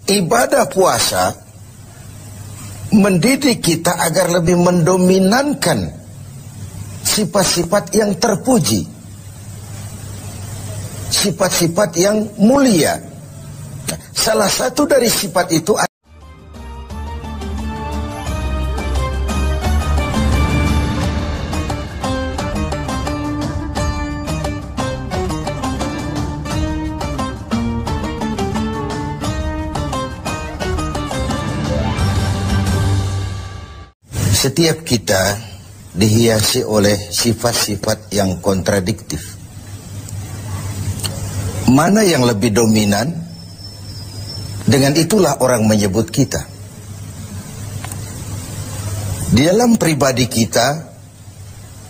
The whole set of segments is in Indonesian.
ibadah puasa mendidik kita agar lebih mendominankan sifat-sifat yang terpuji, sifat-sifat yang mulia. Salah satu dari sifat itu setiap kita dihiasi oleh sifat-sifat yang kontradiktif. Mana yang lebih dominan, dengan itulah orang menyebut kita. Di dalam pribadi kita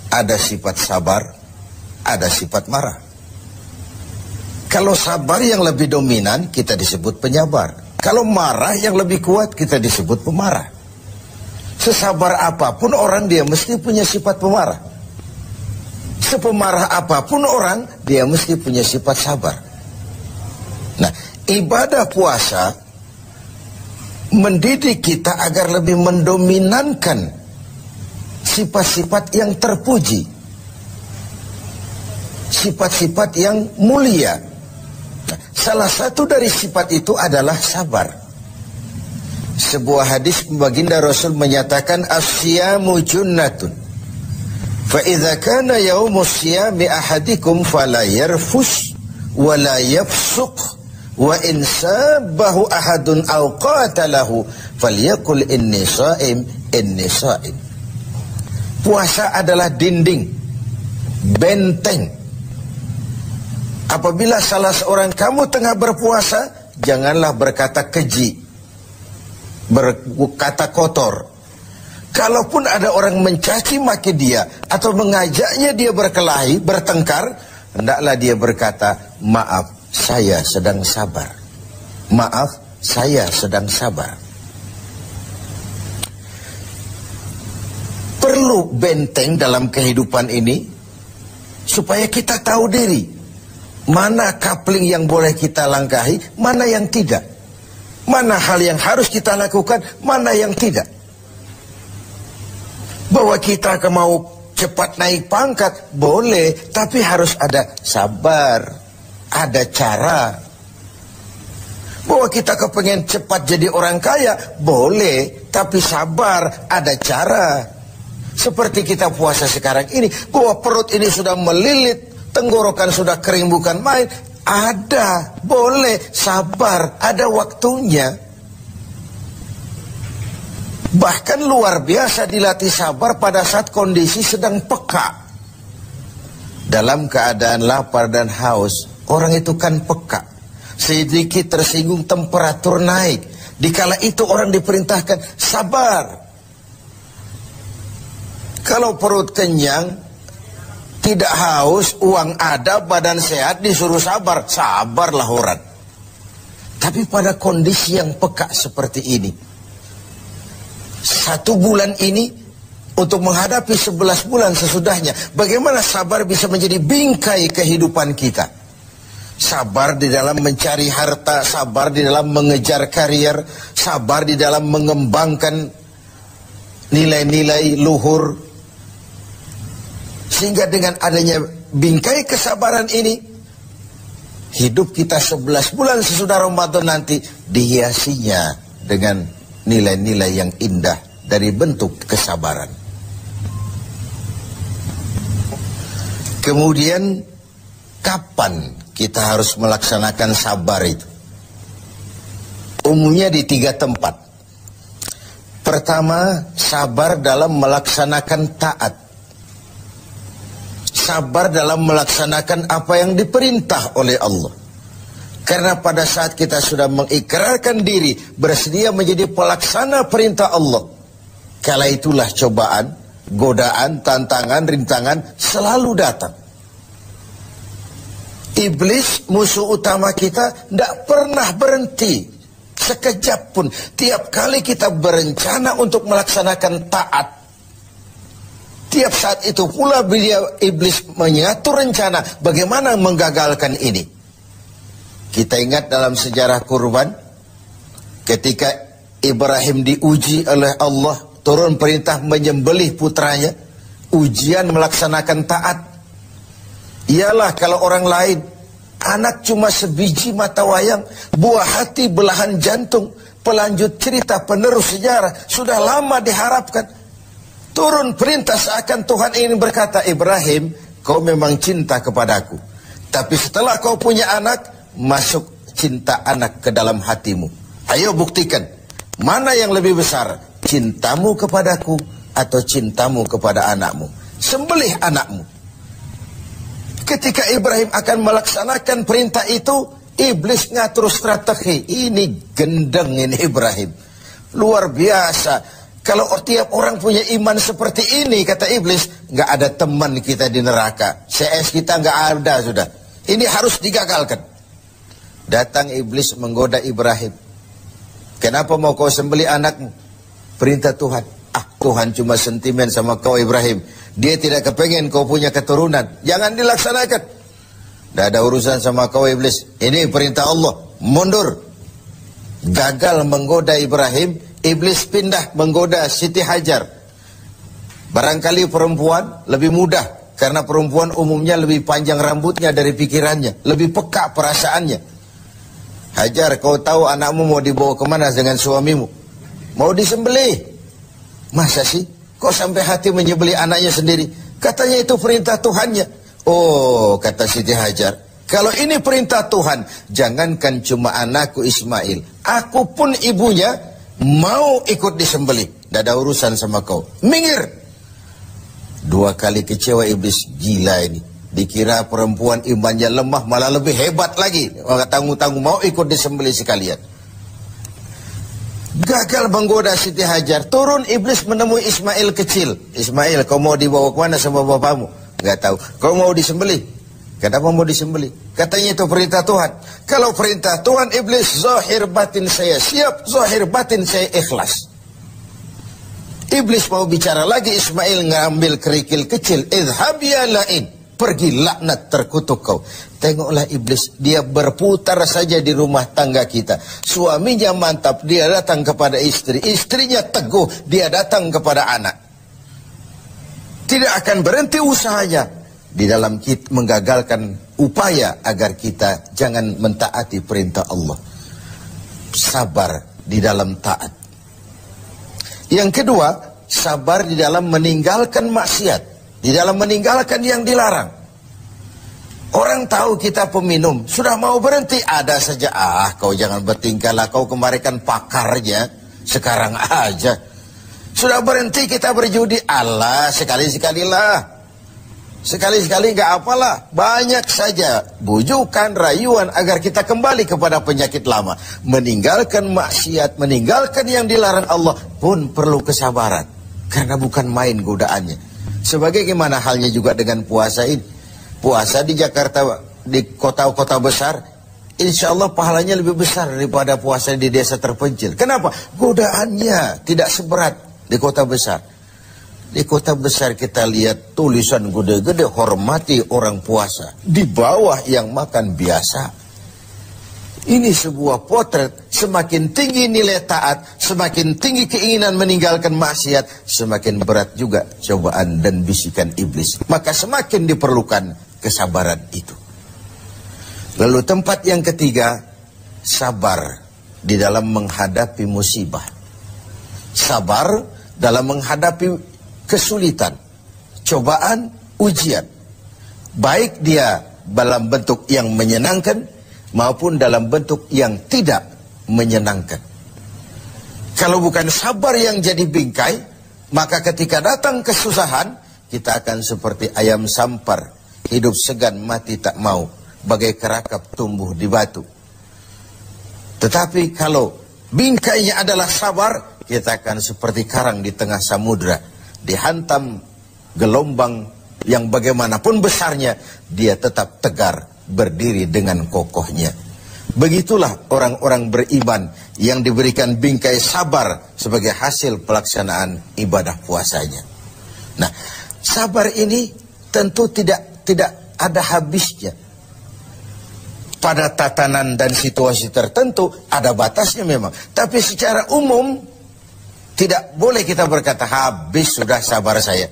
ada sifat sabar, ada sifat marah. Kalau sabar yang lebih dominan, kita disebut penyabar. Kalau marah yang lebih kuat, kita disebut pemarah. Sesabar apapun orang, dia mesti punya sifat pemarah. Sepemarah apapun orang, dia mesti punya sifat sabar. Nah, ibadah puasa mendidik kita agar lebih mendominankan sifat-sifat yang terpuji, sifat-sifat yang mulia. Nah, salah satu dari sifat itu adalah sabar. Sebuah hadis baginda Rasul menyatakan as-siyamu junnatun fa idza kana yaumus siyami ahadikum fala yarfus wa la yafsuq wa in sabahu ahadun aw qatalahu falyaqul inni shaim inni shaim. Puasa adalah dinding, benteng. Apabila salah seorang kamu tengah berpuasa, janganlah berkata keji, berkata kotor. Kalaupun ada orang mencaci maki dia atau mengajaknya dia berkelahi, bertengkar, hendaklah dia berkata, maaf, saya sedang sabar. Maaf, saya sedang sabar. Perlu benteng dalam kehidupan ini supaya kita tahu diri. Mana coupling yang boleh kita langkahi, mana yang tidak. Mana hal yang harus kita lakukan, mana yang tidak. Bahwa kita mau cepat naik pangkat, boleh, tapi harus ada sabar, ada cara. Bahwa kita kepengen cepat jadi orang kaya, boleh, tapi sabar, ada cara. Seperti kita puasa sekarang ini, bahwa perut ini sudah melilit, tenggorokan sudah kering bukan main, ada, boleh, sabar, ada waktunya. Bahkan luar biasa dilatih sabar pada saat kondisi sedang peka. Dalam keadaan lapar dan haus, orang itu kan peka. Sedikit tersinggung temperatur naik. Dikala itu orang diperintahkan sabar. Kalau perut kenyang, tidak haus, uang ada, badan sehat, disuruh sabar. Sabarlah orang. Tapi pada kondisi yang peka seperti ini, 1 bulan ini untuk menghadapi 11 bulan sesudahnya, bagaimana sabar bisa menjadi bingkai kehidupan kita. Sabar di dalam mencari harta, sabar di dalam mengejar karier, sabar di dalam mengembangkan nilai-nilai luhur. Sehingga dengan adanya bingkai kesabaran ini, hidup kita 11 bulan sesudah Ramadan nanti dihiasinya dengan nilai-nilai yang indah dari bentuk kesabaran. Kemudian, kapan kita harus melaksanakan sabar itu? Umumnya di 3 tempat. Pertama, sabar dalam melaksanakan taat. Sabar dalam melaksanakan apa yang diperintah oleh Allah. Karena pada saat kita sudah mengikrarkan diri, bersedia menjadi pelaksana perintah Allah, kala itulah cobaan, godaan, tantangan, rintangan selalu datang. Iblis, musuh utama kita, tidak pernah berhenti sekejap pun. Tiap kali kita berencana untuk melaksanakan taat, tiap saat itu pula iblis mengatur rencana bagaimana menggagalkan ini. Kita ingat dalam sejarah kurban, Ketika Ibrahim diuji oleh Allah, turun perintah menyembelih putranya, ujian melaksanakan taat. Iyalah kalau orang lain, anak cuma sebiji mata wayang, buah hati belahan jantung, pelanjut cerita, penerus sejarah, sudah lama diharapkan. Turun perintah seakan Tuhan ingin berkata, Ibrahim, kau memang cinta kepadaku, tapi setelah kau punya anak, masuk cinta anak ke dalam hatimu. Ayo buktikan, mana yang lebih besar, cintamu kepadaku atau cintamu kepada anakmu. Sembelih anakmu. Ketika Ibrahim akan melaksanakan perintah itu, iblis ngatur strategi. Ini gendeng ini Ibrahim, luar biasa. Kalau tiap orang punya iman seperti ini, kata iblis, nggak ada teman kita di neraka. CS kita nggak ada sudah. Ini harus digagalkan. Datang iblis menggoda Ibrahim. Kenapa mau kau sembelih anakmu? Perintah Tuhan. Tuhan cuma sentimen sama kau Ibrahim. Dia tidak kepengen kau punya keturunan. Jangan dilaksanakan. Tidak ada urusan sama kau iblis. Ini perintah Allah. Mundur. Gagal menggoda Ibrahim. Iblis pindah menggoda Siti Hajar. Barangkali perempuan lebih mudah, karena perempuan umumnya lebih panjang rambutnya dari pikirannya, lebih peka perasaannya. Hajar, kau tahu anakmu mau dibawa kemana dengan suamimu? Mau disembelih. Masa sih? Kok sampai hati menyembelih anaknya sendiri? Katanya itu perintah Tuhannya. Oh, kata Siti Hajar, kalau ini perintah Tuhan, jangankan cuma anakku Ismail, aku pun ibunya mau ikut disembelih. Tidak ada urusan sama kau. Minggir. 2 kali kecewa iblis. Gila ini. Dikira perempuan imannya lemah, malah lebih hebat lagi. Tanggung-tanggung mau ikut disembelih sekalian. Gagal menggoda Siti Hajar. Turun iblis menemui Ismail kecil. Ismail, kau mau dibawa kemana sama bapakmu? Gak tahu. Kau mau disembelih? Kenapa mau disembelih? Katanya itu perintah Tuhan. Kalau perintah Tuhan, iblis, zahir batin saya siap, zahir batin saya ikhlas. Iblis mau bicara lagi, Ismail ngambil kerikil kecil. Idhab ya la'in. Pergi laknat terkutuk kau. Tengoklah iblis, dia berputar saja di rumah tangga kita. Suaminya mantap, dia datang kepada istri. Istrinya teguh, dia datang kepada anak. Tidak akan berhenti usahanya di dalam kita menggagalkan upaya agar kita jangan mentaati perintah Allah. Sabar di dalam taat. Yang kedua, sabar di dalam meninggalkan maksiat, di dalam meninggalkan yang dilarang. Orang tahu kita peminum, sudah mau berhenti, ada saja, kau jangan bertingkah lah, kau kemarin kan pakarnya, sekarang aja. Sudah berhenti kita berjudi, Allah sekali-sekalilah. Sekali-sekali gak apalah, banyak saja bujukan, rayuan agar kita kembali kepada penyakit lama. Meninggalkan maksiat, meninggalkan yang dilarang Allah pun perlu kesabaran. Karena bukan main godaannya. Sebagaimana halnya juga dengan puasa ini. Puasa di Jakarta, di kota-kota besar, insya Allah pahalanya lebih besar daripada puasa di desa terpencil. Kenapa? Godaannya tidak seberat di kota besar. Di kota besar kita lihat tulisan gede-gede, hormati orang puasa. Di bawah yang makan biasa. Ini sebuah potret. Semakin tinggi nilai taat, semakin tinggi keinginan meninggalkan maksiat, semakin berat juga cobaan dan bisikan iblis. Maka semakin diperlukan kesabaran itu. Lalu tempat yang ketiga, sabar di dalam menghadapi musibah. Sabar dalam menghadapi kesulitan, cobaan, ujian. Baik dia dalam bentuk yang menyenangkan maupun dalam bentuk yang tidak menyenangkan. Kalau bukan sabar yang jadi bingkai, maka ketika datang kesusahan, kita akan seperti ayam sampar, hidup segan mati tak mau, bagai kerakap tumbuh di batu. Tetapi kalau bingkainya adalah sabar, kita akan seperti karang di tengah samudra. Dihantam gelombang yang bagaimanapun besarnya, dia tetap tegar, berdiri dengan kokohnya. Begitulah orang-orang beriman yang diberikan bingkai sabar sebagai hasil pelaksanaan ibadah puasanya. Nah, sabar ini tentu tidak ada habisnya. pada tatanan dan situasi tertentu ada batasnya memang. Tapi secara umum tidak boleh kita berkata habis sudah sabar saya.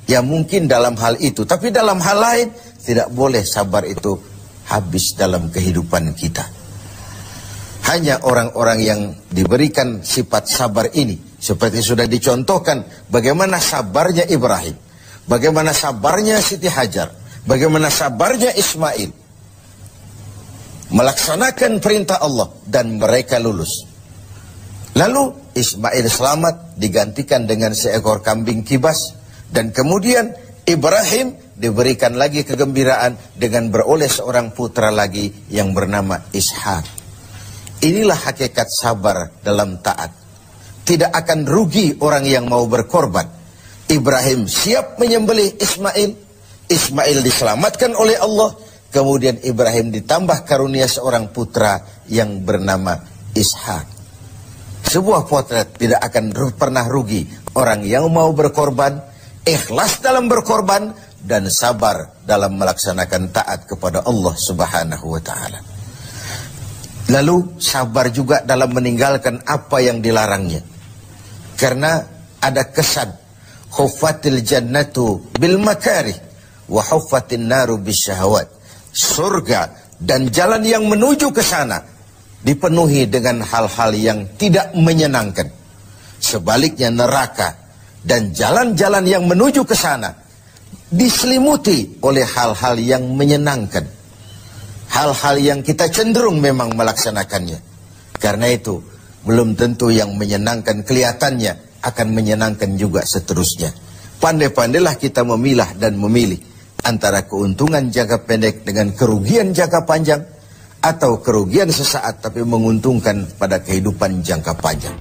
Ya mungkin dalam hal itu, tapi dalam hal lain tidak boleh sabar itu habis dalam kehidupan kita. Hanya orang-orang yang diberikan sifat sabar ini, seperti sudah dicontohkan bagaimana sabarnya Ibrahim, bagaimana sabarnya Siti Hajar, bagaimana sabarnya Ismail, melaksanakan perintah Allah dan mereka lulus. Lalu Ismail selamat digantikan dengan seekor kambing kibas. Dan kemudian Ibrahim diberikan lagi kegembiraan dengan beroleh seorang putra lagi yang bernama Ishak. Inilah hakikat sabar dalam taat. Tidak akan rugi orang yang mau berkorban. Ibrahim siap menyembelih Ismail. Ismail diselamatkan oleh Allah. Kemudian Ibrahim ditambah karunia seorang putra yang bernama Ishak. Sebuah potret tidak akan pernah rugi. Orang yang mau berkorban, ikhlas dalam berkorban, dan sabar dalam melaksanakan taat kepada Allah Subhanahu wa ta'ala. Lalu sabar juga dalam meninggalkan apa yang dilarangnya. Karena ada kesan khuffatil jannatu bil makarih wa huffatin naru bisyahawat. Surga dan jalan yang menuju ke sana dipenuhi dengan hal-hal yang tidak menyenangkan. Sebaliknya neraka dan jalan-jalan yang menuju ke sana diselimuti oleh hal-hal yang menyenangkan. Hal-hal yang kita cenderung memang melaksanakannya. Karena itu, belum tentu yang menyenangkan kelihatannya akan menyenangkan juga seterusnya. Pandai-pandailah kita memilah dan memilih antara keuntungan jangka pendek dengan kerugian jangka panjang, atau kerugian sesaat tapi menguntungkan pada kehidupan jangka panjang.